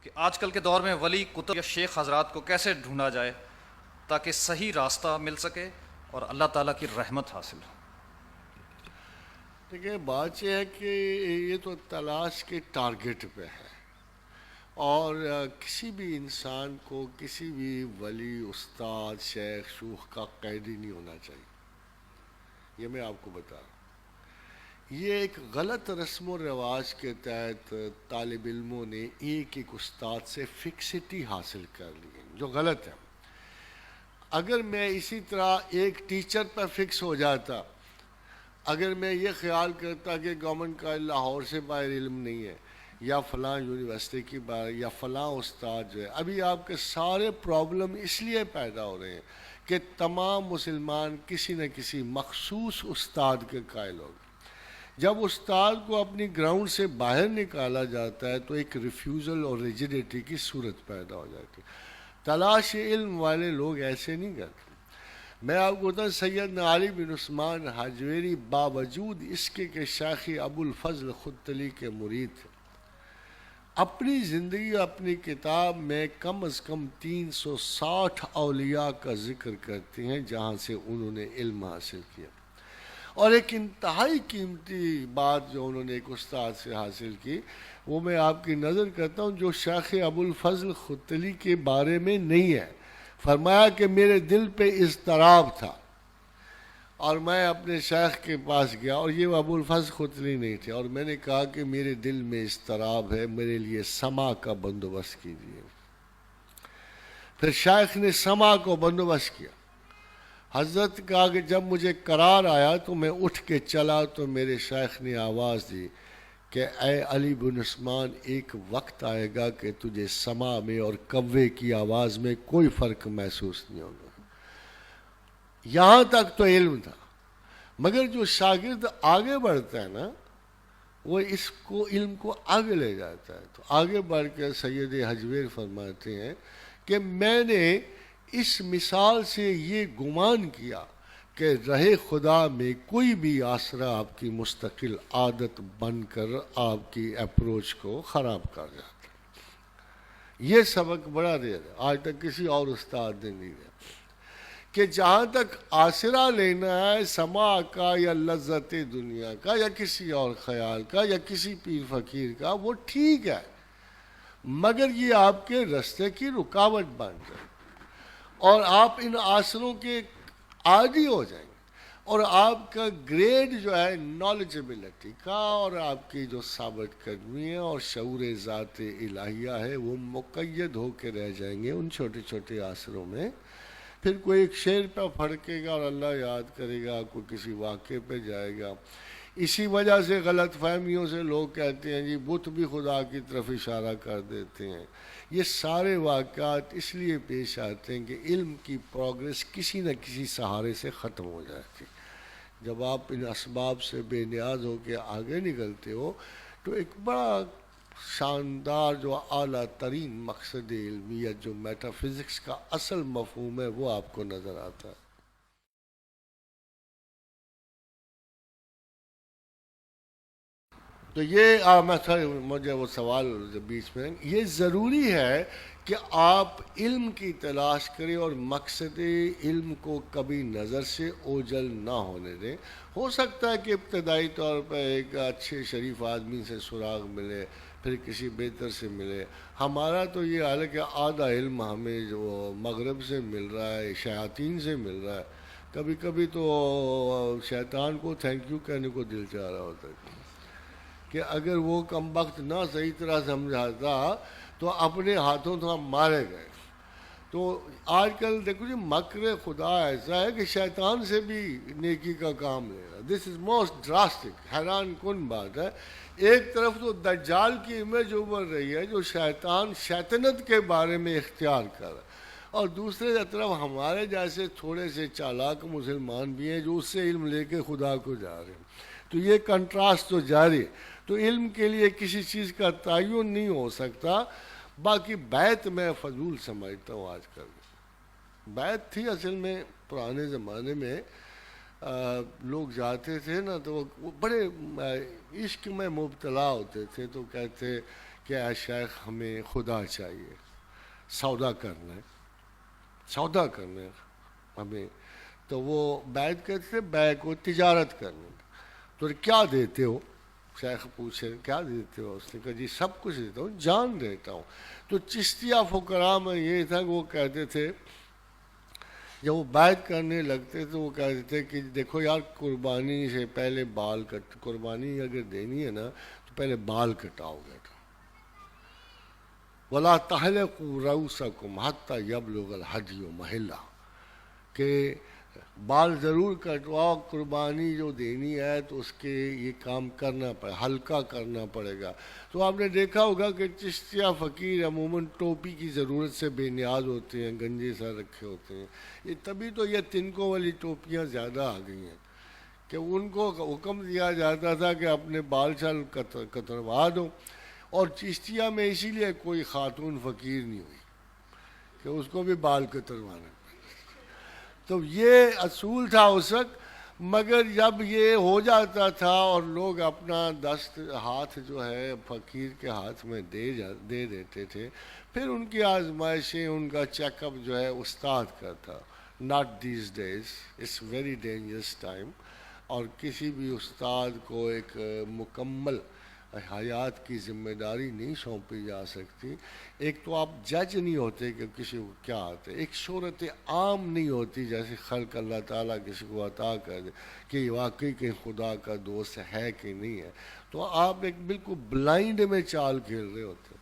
کہ آج کل کے دور میں ولی کتب یا شیخ حضرات کو کیسے ڈھونڈا جائے تاکہ صحیح راستہ مل سکے اور اللہ تعالیٰ کی رحمت حاصل ہو؟ دیکھیں، بات یہ ہے کہ یہ تو تلاش کے ٹارگٹ پہ ہے، اور کسی بھی انسان کو کسی بھی ولی، استاد، شیخ، شوخ کا قیدی نہیں ہونا چاہیے۔ یہ میں آپ کو بتا رہا ہوں۔ یہ ایک غلط رسم و رواج کے تحت طالب علموں نے ایک استاد سے فکسٹی حاصل کر لی ہے، جو غلط ہے۔ اگر میں اسی طرح ایک ٹیچر پر فکس ہو جاتا، اگر میں یہ خیال کرتا کہ گورنمنٹ کالج لاہور سے باہر علم نہیں ہے، یا فلاں یونیورسٹی کی باہر، یا فلاں استاد جو ہے، ابھی آپ کے سارے پرابلم اس لیے پیدا ہو رہے ہیں کہ تمام مسلمان کسی نہ کسی مخصوص استاد کے قائل ہو گئے۔ جب استاد کو اپنی گراؤنڈ سے باہر نکالا جاتا ہے تو ایک ریفیوزل اور ریجیڈیٹی کی صورت پیدا ہو جاتی ہے۔ تلاش علم والے لوگ ایسے نہیں کرتے۔ میں آپ کو بتاؤں، سیدنا علی بن عثمان حجویری باوجود اس کے کہ شیخ ابو الفضل خدتلی کے مرید تھے، اپنی زندگی، اپنی کتاب میں کم از کم 360 اولیاء کا ذکر کرتے ہیں جہاں سے انہوں نے علم حاصل کیا۔ اور ایک انتہائی قیمتی بات جو انہوں نے ایک استاد سے حاصل کی، وہ میں آپ کی نظر کرتا ہوں، جو شیخ ابو الفضل خدتلی کے بارے میں نہیں ہے۔ فرمایا کہ میرے دل پہ اضطراب تھا اور میں اپنے شیخ کے پاس گیا، اور یہ ابو الفضل خدتلی نہیں تھے، اور میں نے کہا کہ میرے دل میں اضطراب ہے، میرے لیے سما کا بندوبست کیجیے۔ پھر شیخ نے سما کو بندوبست کیا۔ حضرت کہا کہ جب مجھے قرار آیا تو میں اٹھ کے چلا تو میرے شیخ نے آواز دی کہ اے علی بن عثمان، ایک وقت آئے گا کہ تجھے سما میں اور کوے کی آواز میں کوئی فرق محسوس نہیں ہوگا۔ یہاں تک تو علم تھا، مگر جو شاگرد آگے بڑھتا ہے نا، وہ اس کو علم کو آگے لے جاتا ہے۔ تو آگے بڑھ کے سید حجویر فرماتے ہیں کہ میں نے اس مثال سے یہ گمان کیا کہ رہے خدا میں کوئی بھی آسرا آپ کی مستقل عادت بن کر آپ کی اپروچ کو خراب کر جاتا ہے۔ یہ سبق بڑا ریئر ہے، آج تک کسی اور استاد نے نہیں دیا، کہ جہاں تک آسرا لینا ہے سما کا یا لذت دنیا کا یا کسی اور خیال کا یا کسی پیر فقیر کا، وہ ٹھیک ہے، مگر یہ آپ کے راستے کی رکاوٹ بن جائے اور آپ ان آسروں کے عادی ہو جائیں گے، اور آپ کا گریڈ جو ہے نالجبلٹی کا اور آپ کی جو ثابت قدمی ہے اور شعور ذات الہیہ ہے، وہ مقید ہو کے رہ جائیں گے ان چھوٹے چھوٹے آسروں میں۔ پھر کوئی ایک شعر پہ پھڑکے گا اور اللہ یاد کرے گا، کوئی کسی واقعے پہ جائے گا۔ اسی وجہ سے غلط فہمیوں سے لوگ کہتے ہیں جی بت بھی خدا کی طرف اشارہ کر دیتے ہیں۔ یہ سارے واقعات اس لیے پیش آتے ہیں کہ علم کی پروگرس کسی نہ کسی سہارے سے ختم ہو جاتی۔ جب آپ ان اسباب سے بے نیاز ہو کے آگے نکلتے ہو تو ایک بڑا شاندار جو اعلیٰ ترین مقصد علمیت، جو میٹا فزکس کا اصل مفہوم ہے، وہ آپ کو نظر آتا ہے۔ تو یہ مجھے وہ سوال بیچ میں، یہ ضروری ہے کہ آپ علم کی تلاش کریں اور مقصد علم کو کبھی نظر سے اوجھل نہ ہونے دیں۔ ہو سکتا ہے کہ ابتدائی طور پہ ایک اچھے شریف آدمی سے سراغ ملے، پھر کسی بہتر سے ملے۔ ہمارا تو یہ حال ہے کہ آدھا علم ہمیں جو مغرب سے مل رہا ہے، شیاطین سے مل رہا ہے۔ کبھی کبھی تو شیطان کو تھینک یو کہنے کو دل چاہ رہا ہوتا ہے کہ اگر وہ کمبخت نہ صحیح طرح سمجھاتا تو اپنے ہاتھوں تو ہم مارے گئے۔ تو آج کل دیکھو جی، مکر خدا ایسا ہے کہ شیطان سے بھی نیکی کا کام لے رہا۔ دس از موسٹ ڈراسٹک، حیران کن بات ہے۔ ایک طرف تو دجال کی امیج ابھر رہی ہے جو شیطان شیطنت کے بارے میں اختیار کر رہا ہے، اور دوسرے طرف ہمارے جیسے تھوڑے سے چالاک مسلمان بھی ہیں جو اس سے علم لے کے خدا کو جا رہے ہیں۔ تو یہ کنٹراسٹ تو جاری ہے۔ تو علم کے لیے کسی چیز کا تعین نہیں ہو سکتا۔ باقی بیعت میں فضول سمجھتا ہوں آج کل۔ بیعت تھی اصل میں پرانے زمانے میں، لوگ جاتے تھے نا تو وہ بڑے عشق میں مبتلا ہوتے تھے، تو کہتے کہ اے شیخ ہمیں خدا چاہیے، سودا کرنا ہے، سودا کرنا ہے ہمیں. تو وہ بیعت کرتے تھے، بیع کو تجارت کرنے کا. تو کیا دیتے ہو؟ شیخ پوچھے کیا دیتے ہو؟ اس نے کہا جی سب کچھ دیتا ہوں، جان دیتا ہوں. تو چشتیہ فقراء میں یہ تھا کہ وہ کہتے تھے جب وہ بیعت کرنے لگتے تو وہ کہتے تھے کہ دیکھو یار قربانی سے پہلے بال قربانی اگر دینی ہے نا تو پہلے بال کٹاؤ گے. وَلَا تَحْلِقُوا رُؤُوسَكُمْ حَتَّى يَبْلُغَ الْهَدْيُ مَحِلَّهُ، کہ بال ضرور کٹواؤ، قربانی جو دینی ہے تو اس کے یہ کام کرنا پڑے، ہلکا کرنا پڑے گا. تو آپ نے دیکھا ہوگا کہ چشتیہ فقیر عموماً ٹوپی کی ضرورت سے بے نیاز ہوتے ہیں، گنجے سر رکھے ہوتے ہیں. یہ تبھی تو یہ تنکوں والی ٹوپیاں زیادہ آ گئی ہیں کہ ان کو حکم دیا جاتا تھا کہ اپنے بال چال کتروا دو. اور چشتیہ میں اسی لیے کوئی خاتون فقیر نہیں ہوئی کہ اس کو بھی بال کتروانا. تو یہ اصول تھا اس وقت. مگر جب یہ ہو جاتا تھا اور لوگ اپنا دست ہاتھ جو ہے فقیر کے ہاتھ میں دے دیتے تھے، پھر ان کی آزمائشیں، ان کا چیک اپ جو ہے استاد کرتا. Not these days, it's very dangerous time. اور کسی بھی استاد کو ایک مکمل حیات کی ذمہ داری نہیں سونپی جا سکتی. ایک تو آپ جج نہیں ہوتے کہ کسی کو کیا آتا ہے، ایک شہرت عام نہیں ہوتی جیسے خلق اللہ تعالیٰ کسی کو عطا کر دے کہ واقعی کہ خدا کا دوست ہے کہ نہیں ہے. تو آپ ایک بالکل بلائنڈ میں چال کھیل رہے ہوتے.